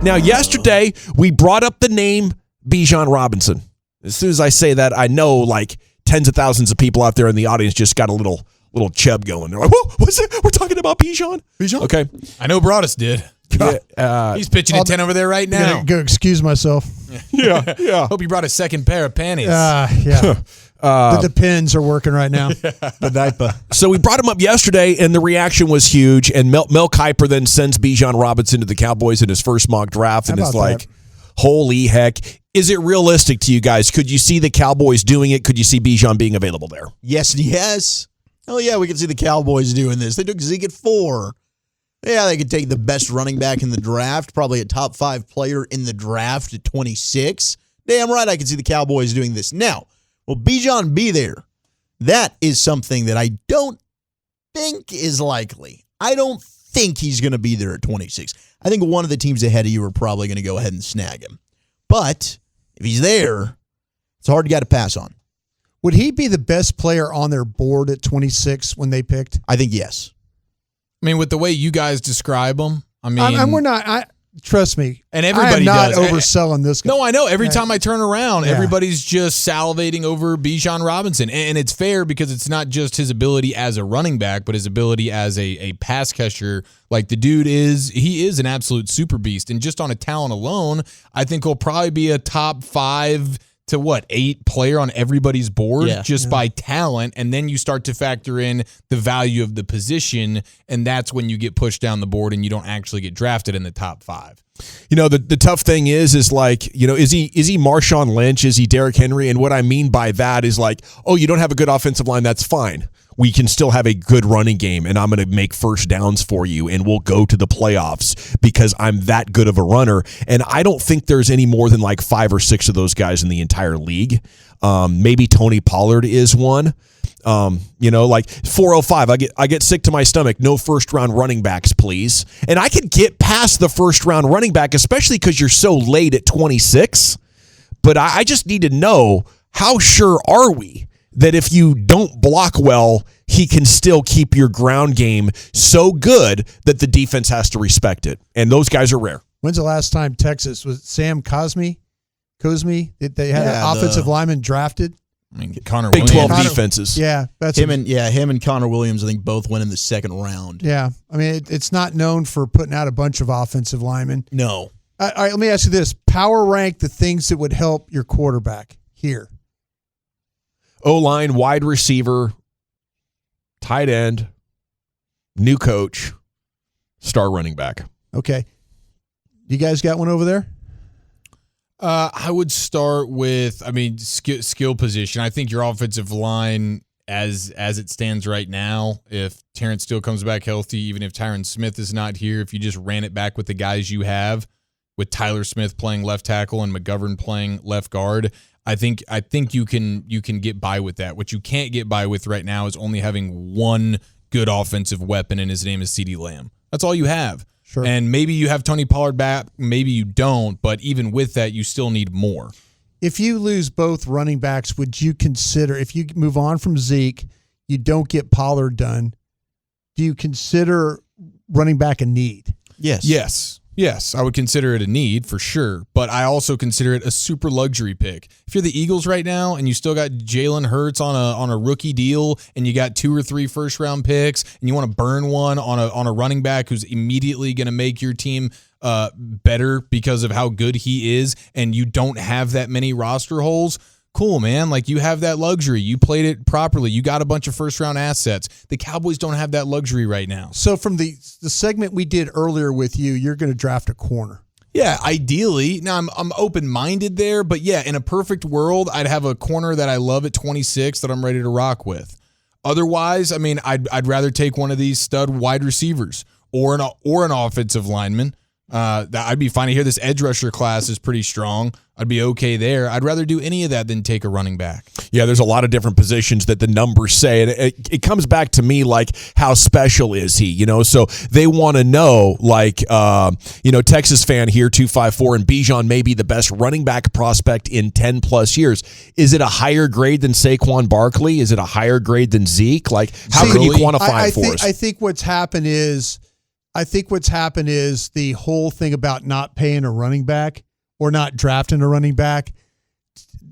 Now, yesterday, we brought up the name Bijan Robinson. As soon as I say that, I know like tens of thousands of people out there in the audience just got a little chub going. They're like, whoa, what's it? We're talking about Bijan? Bijan? Okay. I know Broadus did. Yeah, he's pitching a 10 over there right now. Go excuse myself. Yeah. Hope you brought a second pair of panties. Yeah. The Depends are working right now. The diaper. So we brought him up yesterday, and the reaction was huge. And Mel Kiper then sends Bijan Robinson to the Cowboys in his first mock draft, and it's like, holy heck. Is it realistic to you guys? Could you see the Cowboys doing it? Could you see Bijan being available there? Yes and yes. Oh, yeah, we can see the Cowboys doing this. They took Zeke at 4. Yeah, they could take the best running back in the draft, probably a top 5 player in the draft at 26. Damn right I can see the Cowboys doing this. Now, will Bijan be there? That is something that I don't think is likely. I don't think he's going to be there at 26. I think one of the teams ahead of you are probably going to go ahead and snag him. But if he's there, it's a hard guy to pass on. Would he be the best player on their board at 26 when they picked? I think yes. I mean, with the way you guys describe him, I mean, we're not. Trust me, and everybody I am not does. overselling this guy. No, I know. Every time I turn around, everybody's just salivating over Bijan Robinson, and it's fair because it's not just his ability as a running back, but his ability as a pass catcher. Like the dude he is an absolute super beast, and just on a talent alone, I think he'll probably be a top 5 to 8 player on everybody's board by talent, and then you start to factor in the value of the position, and that's when you get pushed down the board and you don't actually get drafted in the top 5. You know, the tough thing is like, you know, is he Marshawn Lynch? Is he Derrick Henry? And what I mean by that is like, oh, you don't have a good offensive line, that's fine. We can still have a good running game, and I'm going to make first downs for you, and we'll go to the playoffs because I'm that good of a runner. And I don't think there's any more than like 5 or 6 of those guys in the entire league. Maybe Tony Pollard is one. You know, like 405. I get sick to my stomach. No first round running backs, please. And I could get past the first round running back, especially because you're so late at 26. But I just need to know, how sure are we that if you don't block well, he can still keep your ground game so good that the defense has to respect it? And those guys are rare. When's the last time Texas was Sam Cosmi? They had an offensive lineman drafted. I mean, Connor Big Williams. 12 defenses. Yeah, that's him and Connor Williams, I think, both went in the second round. Yeah, I mean, it's not known for putting out a bunch of offensive linemen. No. All right, let me ask you this: power rank the things that would help your quarterback here. O-line, wide receiver, tight end, new coach, star running back. Okay. You guys got one over there? I would start with, skill position. I think your offensive line, as it stands right now, if Terrence Steele comes back healthy, even if Tyron Smith is not here, if you just ran it back with the guys you have, with Tyler Smith playing left tackle and McGovern playing left guard, I think you can get by with that. What you can't get by with right now is only having one good offensive weapon, and his name is CeeDee Lamb. That's all you have. Sure. And maybe you have Tony Pollard back, maybe you don't, but even with that, you still need more. If you lose both running backs, would you consider, if you move on from Zeke, you don't get Pollard done, do you consider running back a need? Yes, I would consider it a need for sure, but I also consider it a super luxury pick. If you're the Eagles right now and you still got Jalen Hurts on a rookie deal, and you got 2 or 3 first round picks, and you want to burn one on a running back who's immediately going to make your team better because of how good he is, and you don't have that many roster holes, cool, man. Like, you have that luxury. You played it properly. You got a bunch of first-round assets. The Cowboys don't have that luxury right now. So from the segment we did earlier with you, you're going to draft a corner. Yeah, ideally. Now, I'm open-minded there, but yeah, in a perfect world, I'd have a corner that I love at 26 that I'm ready to rock with. Otherwise, I'd rather take one of these stud wide receivers or an offensive lineman. I'd be fine to hear this edge rusher class is pretty strong. I'd be okay there. I'd rather do any of that than take a running back. Yeah, there's a lot of different positions that the numbers say, and it comes back to me like, how special is he? You know, so they want to know, like, Texas fan here, 254, and Bijan may be the best running back prospect in 10 plus years. Is it a higher grade than Saquon Barkley? Is it a higher grade than Zeke? Like, how can you quantify it for us? I think what's happened is, I think what's happened is the whole thing about not paying a running back or not drafting a running back,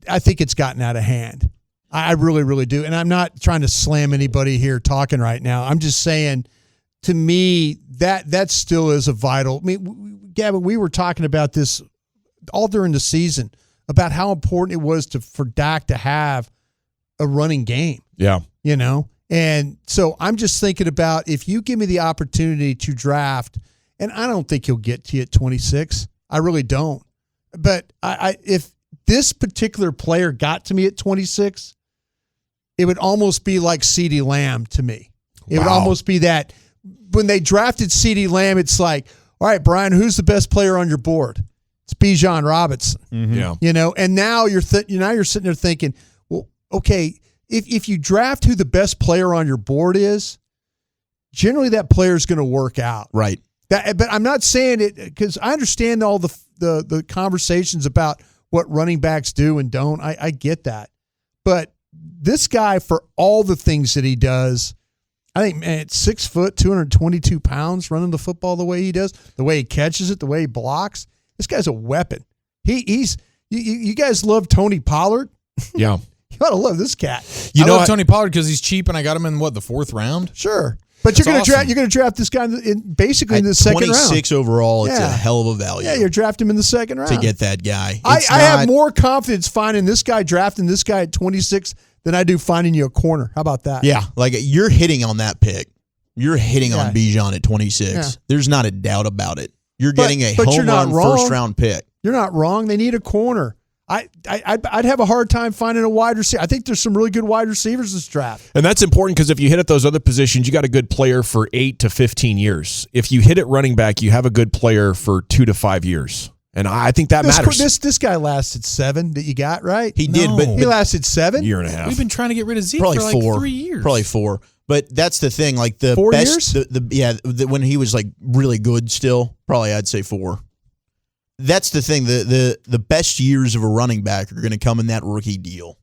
I think it's gotten out of hand. I really, really do. And I'm not trying to slam anybody here talking right now. I'm just saying, to me, that still is a vital. I mean, Gavin, we were talking about this all during the season about how important it was for Dak to have a running game. Yeah. You know? And so I'm just thinking about, if you give me the opportunity to draft, and I don't think he'll get to you at 26. I really don't. But if this particular player got to me at 26, it would almost be like CeeDee Lamb to me. It would almost be that when they drafted CeeDee Lamb, it's like, all right, Brian, who's the best player on your board? It's Bijan Robinson. Mm-hmm. Yeah. You know, and now you're sitting there thinking, well, okay, if you draft who the best player on your board is, generally that player is going to work out. Right. But I'm not saying it because I understand all the conversations about what running backs do and don't. I get that. But this guy, for all the things that he does, I think, man, it's 6 foot, 222 pounds, running the football the way he does, the way he catches it, the way he blocks. This guy's a weapon. He's you guys love Tony Pollard? Yeah. You ought to love this cat. I love Tony Pollard because he's cheap, and I got him in, the 4th round? Sure. But you're going to draft this guy basically in the second round. 26 overall, it's a hell of a value. Yeah, you're drafting him in the second round. To get that guy. I have more confidence finding this guy, drafting this guy at 26 than I do finding you a corner. How about that? Yeah, like you're hitting on that pick. You're hitting on Bijan at 26. Yeah. There's not a doubt about it. You're getting a home run first-round pick. You're not wrong. They need a corner. I'd have a hard time finding a wide receiver. I think there's some really good wide receivers this draft. And that's important because if you hit at those other positions, you got a good player for 8 to 15 years. If you hit at running back, you have a good player for 2 to 5 years. And I think that matters. This guy lasted 7 that you got, right? He did, but he lasted 7? Year and a half. We've been trying to get rid of Zeke probably for like 4. 3 years. Probably 4. But that's the thing. Like the 4 best, years? When he was like really good still, probably I'd say 4. That's the thing. The best years of a running back are going to come in that rookie deal.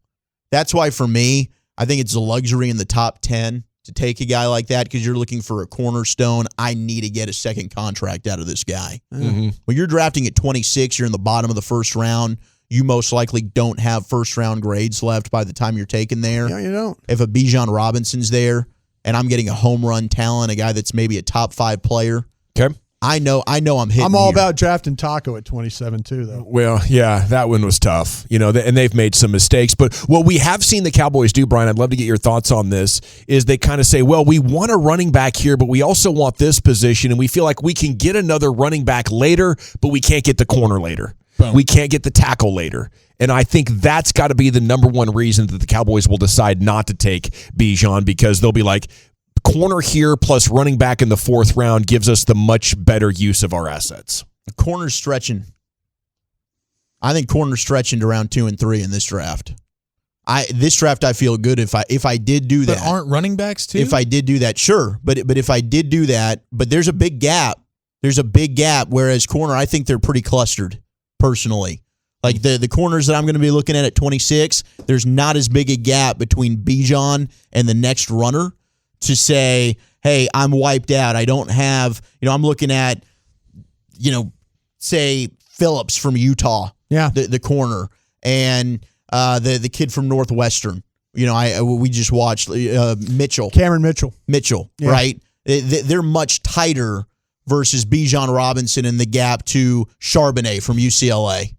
That's why for me, I think it's a luxury in the top 10 to take a guy like that because you're looking for a cornerstone. I need to get a second contract out of this guy. Mm-hmm. When you're drafting at 26, you're in the bottom of the first round. You most likely don't have first-round grades left by the time you're taken there. Yeah, you don't. If a Bijan Robinson's there and I'm getting a home run talent, a guy that's maybe a top 5 player, okay. I know I'm hitting. I'm all here. about drafting Taco at 27 too, though. Well, yeah, that one was tough, and they've made some mistakes. But what we have seen the Cowboys do, Brian, I'd love to get your thoughts on this, is they kind of say, well, we want a running back here, but we also want this position, and we feel like we can get another running back later, but we can't get the corner later. Boom. We can't get the tackle later. And I think that's got to be the number one reason that the Cowboys will decide not to take Bijan, because they'll be like, corner here plus running back in the 4th round gives us the much better use of our assets. Corner stretching. I think corner stretching to round 2 and 3 in this draft. This draft I feel good if I did do that. But aren't running backs too? If I did do that, sure. But if I did do that, but there's a big gap. There's a big gap. Whereas corner, I think they're pretty clustered personally. Like the corners that I'm going to be looking at 26, there's not as big a gap between Bijan and the next runner to say, hey, I'm wiped out. I don't have, I'm looking at, say Phillips from Utah, the corner, and the kid from Northwestern. We just watched Mitchell. Cameron Mitchell. Yeah. Right? They're much tighter versus Bijan Robinson in the gap to Charbonnet from UCLA.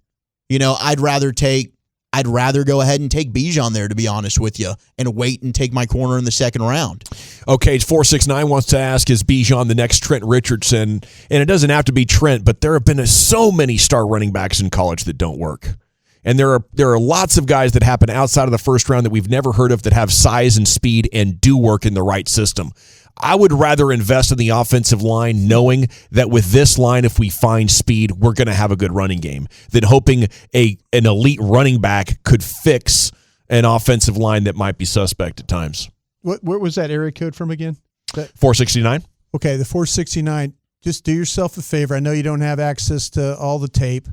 I'd rather go ahead and take Bijan there, to be honest with you, and wait and take my corner in the 2nd round. Okay, 469 wants to ask, is Bijan the next Trent Richardson? And it doesn't have to be Trent, but there have been so many star running backs in college that don't work. And there are lots of guys that happen outside of the 1st round that we've never heard of that have size and speed and do work in the right system. I would rather invest in the offensive line knowing that with this line, if we find speed, we're going to have a good running game, than hoping an elite running back could fix an offensive line that might be suspect at times. Where was that area code from again? 469? Okay, the 469. Just do yourself a favor. I know you don't have access to all the tape,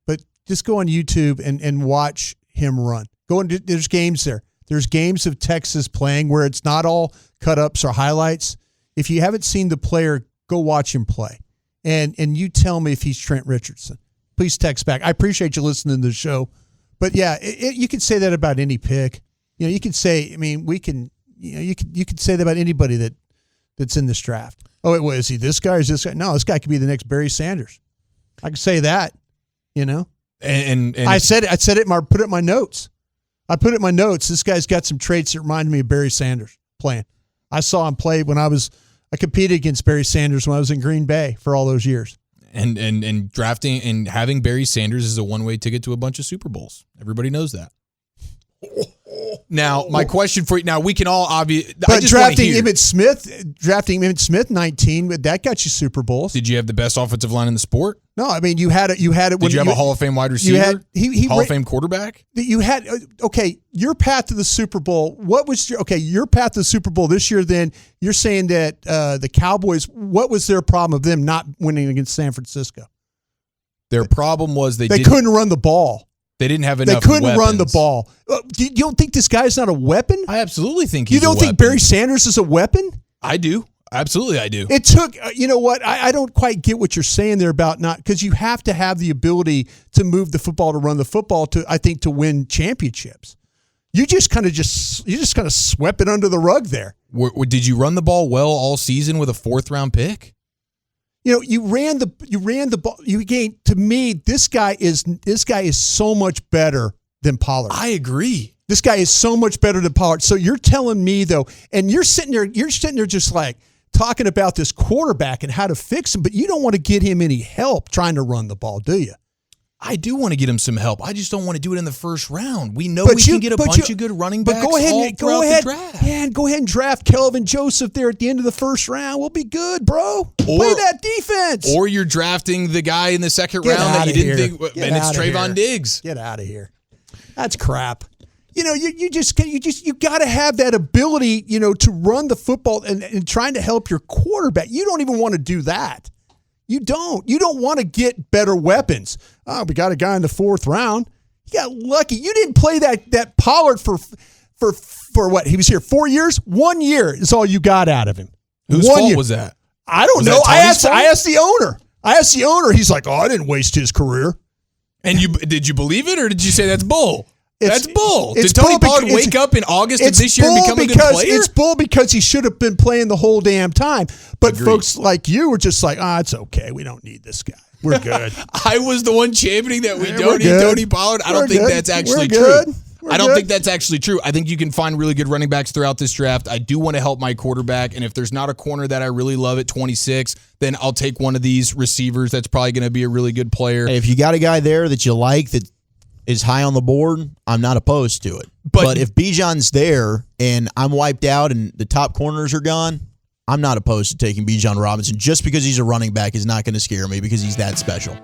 but just go on YouTube and watch him run. There's games there. There's games of Texas playing where it's not all cut-ups or highlights. If you haven't seen the player, go watch him play, and you tell me if he's Trent Richardson. Please text back. I appreciate you listening to the show, but yeah, you could say that about any pick. You know, you could say. I mean, we can. You know, you could say that about anybody that's in this draft. Oh, is he this guy or is this guy? No, this guy could be the next Barry Sanders. I could say that. You know, and I said it. I said it. Put it in my notes. I put it in my notes. This guy's got some traits that remind me of Barry Sanders playing. I saw him play when I competed against Barry Sanders when I was in Green Bay for all those years. And drafting and having Barry Sanders is a one-way ticket to a bunch of Super Bowls. Everybody knows that. Now, my question for you, now we can all obviously. But drafting Emmitt Smith 19, that got you Super Bowls. Did you have the best offensive line in the sport? No, I mean you had it. Did you have a Hall of Fame wide receiver? Hall of Fame quarterback? You had your path to the Super Bowl. What was your path to the Super Bowl this year? Then you're saying that the Cowboys. What was their problem of them not winning against San Francisco? Their problem was they couldn't run the ball. They didn't have enough. They couldn't weapons. run the ball. You don't think this guy's not a weapon? I absolutely think he's. You don't think Barry Sanders is a weapon? I do. Absolutely, I do. It took, you know what? I don't quite get what you're saying there about not, because you have to have the ability to move the football, to run the football, to win championships. You just kind of swept it under the rug there. Did you run the ball well all season with a 4th round pick? You know, you ran the ball. You gained. To me, this guy is so much better than Pollard. I agree. This guy is so much better than Pollard. So you're telling me though, and you're sitting there just like talking about this quarterback and how to fix him, but you don't want to get him any help trying to run the ball, do you? I do want to get him some help. I just don't want to do it in the first round. We know we can get a bunch of good running backs the draft. Yeah, and go ahead and draft Kelvin Joseph there at the end of the first round. We'll be good, bro. Play that defense. Or you're drafting the guy in the second round that you didn't think, and it's Trayvon Diggs. Get out of here. That's crap. You know, you got to have that ability, you know, to run the football and trying to help your quarterback. You don't even want to do that. You don't. You don't want to get better weapons. Oh, we got a guy in the 4th round. You got lucky. You didn't play that Pollard for what? He was here 4 years? 1 year is all you got out of him. Whose fault was that? I don't know. I asked the owner. He's like, oh, I didn't waste his career. And did you believe it, or did you say that's bull? That's bull. Did Tony Pollard wake up in August of this year and become a good player? It's bull because he should have been playing the whole damn time. But folks like you were just like, it's okay. We don't need this guy. We're good. I was the one championing that we don't need Tony Pollard. I don't think that's actually true. I don't think that's actually true. I think you can find really good running backs throughout this draft. I do want to help my quarterback, and if there's not a corner that I really love at 26, then I'll take one of these receivers that's probably going to be a really good player. Hey, if you got a guy there that you like that is high on the board, I'm not opposed to it. But if Bijan's there and I'm wiped out and the top corners are gone, I'm not opposed to taking Bijan Robinson. Just because he's a running back is not going to scare me because he's that special.